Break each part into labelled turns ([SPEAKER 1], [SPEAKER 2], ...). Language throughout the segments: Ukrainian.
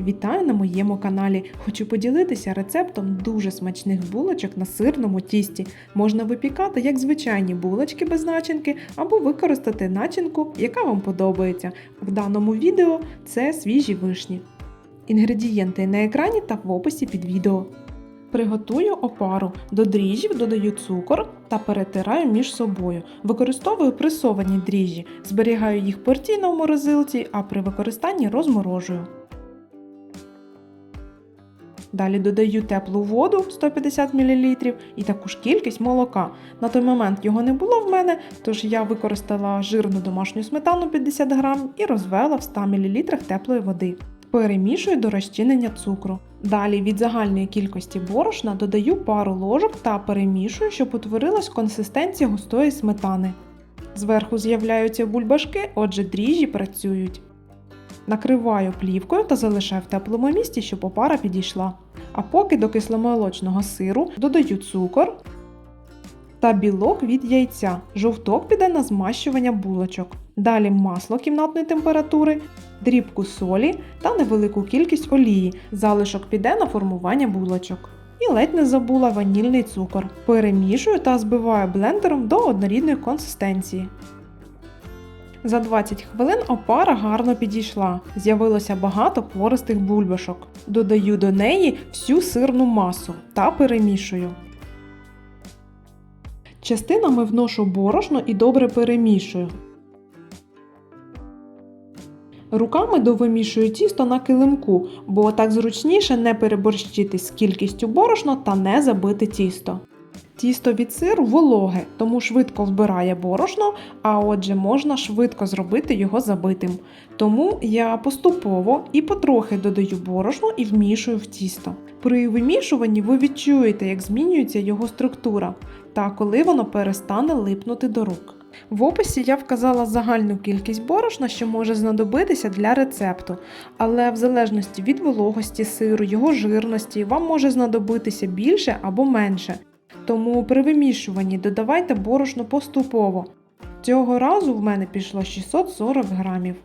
[SPEAKER 1] Вітаю на моєму каналі! Хочу поділитися рецептом дуже смачних булочок на сирному тісті. Можна випікати як звичайні булочки без начинки, або використати начинку, яка вам подобається. В даному відео це свіжі вишні. Інгредієнти на екрані та в описі під відео. Приготую опару. До дріжджів додаю цукор та перетираю між собою. Використовую пресовані дріжджі. Зберігаю їх порційно в морозилці, а при використанні розморожую. Далі додаю теплу воду 150 мл і таку ж кількість молока. На той момент його не було в мене, тож я використала жирну домашню сметану 50 г і розвела в 100 мл теплої води. Перемішую до розчинення цукру. Далі від загальної кількості борошна додаю пару ложок та перемішую, щоб утворилась консистенція густої сметани. Зверху з'являються бульбашки, отже дріжджі працюють. Накриваю плівкою та залишаю в теплому місці, щоб опара підійшла. А поки до кисломолочного сиру додаю цукор та білок від яйця. Жовток піде на змащування булочок. Далі масло кімнатної температури, дрібку солі та невелику кількість олії. Залишок піде на формування булочок. І ледь не забула ванільний цукор. Перемішую та збиваю блендером до однорідної консистенції. За 20 хвилин опара гарно підійшла. З'явилося багато пористих бульбашок. Додаю до неї всю сирну масу та перемішую. Частинами вношу борошно і добре перемішую. Руками довимішую тісто на килимку, бо так зручніше не переборщити з кількістю борошна та не забити тісто. Тісто від сиру вологе, тому швидко вбирає борошно, а отже можна швидко зробити його забитим. Тому я поступово і потрохи додаю борошно і вмішую в тісто. При вимішуванні ви відчуєте, як змінюється його структура та коли воно перестане липнути до рук. В описі я вказала загальну кількість борошна, що може знадобитися для рецепту, але в залежності від вологості сиру, його жирності, вам може знадобитися більше або менше. Тому при вимішуванні додавайте борошно поступово. Цього разу в мене пішло 640 грамів.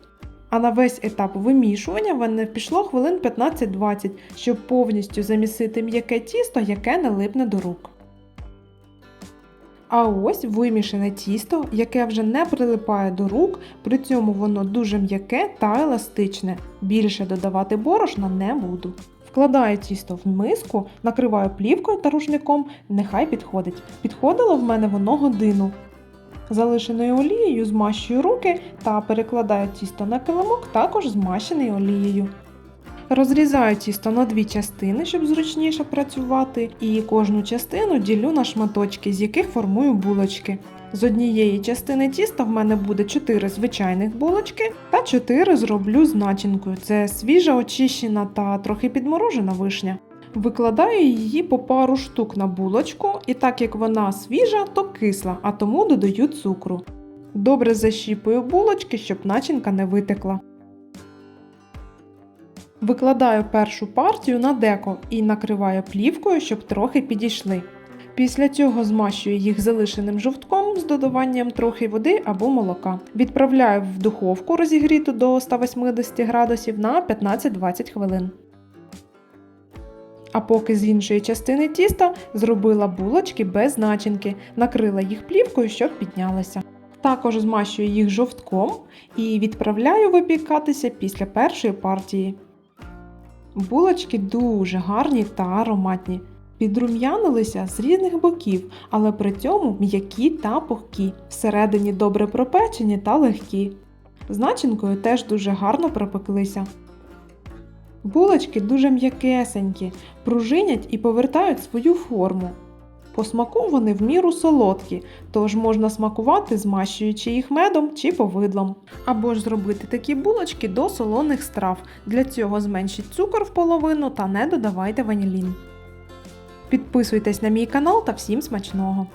[SPEAKER 1] А на весь етап вимішування в мене пішло хвилин 15-20, щоб повністю замісити м'яке тісто, яке не липне до рук. А ось вимішане тісто, яке вже не прилипає до рук, при цьому воно дуже м'яке та еластичне. Більше додавати борошна не буду. Вкладаю тісто в миску, накриваю плівкою та рушником, нехай підходить. Підходило в мене воно годину. Залишеною олією змащую руки та перекладаю тісто на килимок, також змащений олією. Розрізаю тісто на дві частини, щоб зручніше працювати, і кожну частину ділю на шматочки, з яких формую булочки. З однієї частини тіста в мене буде 4 звичайних булочки та 4 зроблю з начинкою. Це свіжа, очищена та трохи підморожена вишня. Викладаю її по пару штук на булочку, і так як вона свіжа, то кисла, а тому додаю цукру. Добре защіпую булочки, щоб начинка не витекла. Викладаю першу партію на деко і накриваю плівкою, щоб трохи підійшли. Після цього змащую їх залишеним жовтком з додаванням трохи води або молока. Відправляю в духовку розігріту до 180 градусів на 15-20 хвилин. А поки з іншої частини тіста зробила булочки без начинки, накрила їх плівкою, щоб піднялися. Також змащую їх жовтком і відправляю випікатися після першої партії. Булочки дуже гарні та ароматні. Підрум'янилися з різних боків, але при цьому м'які та пухкі. Всередині добре пропечені та легкі. З начинкою теж дуже гарно пропеклися. Булочки дуже м'якесенькі, пружинять і повертають свою форму. По смаку вони в міру солодкі, тож можна смакувати, змащуючи їх медом чи повидлом. Або ж зробити такі булочки до солоних страв. Для цього зменшіть цукор в половину та не додавайте ванілін. Підписуйтесь на мій канал та всім смачного!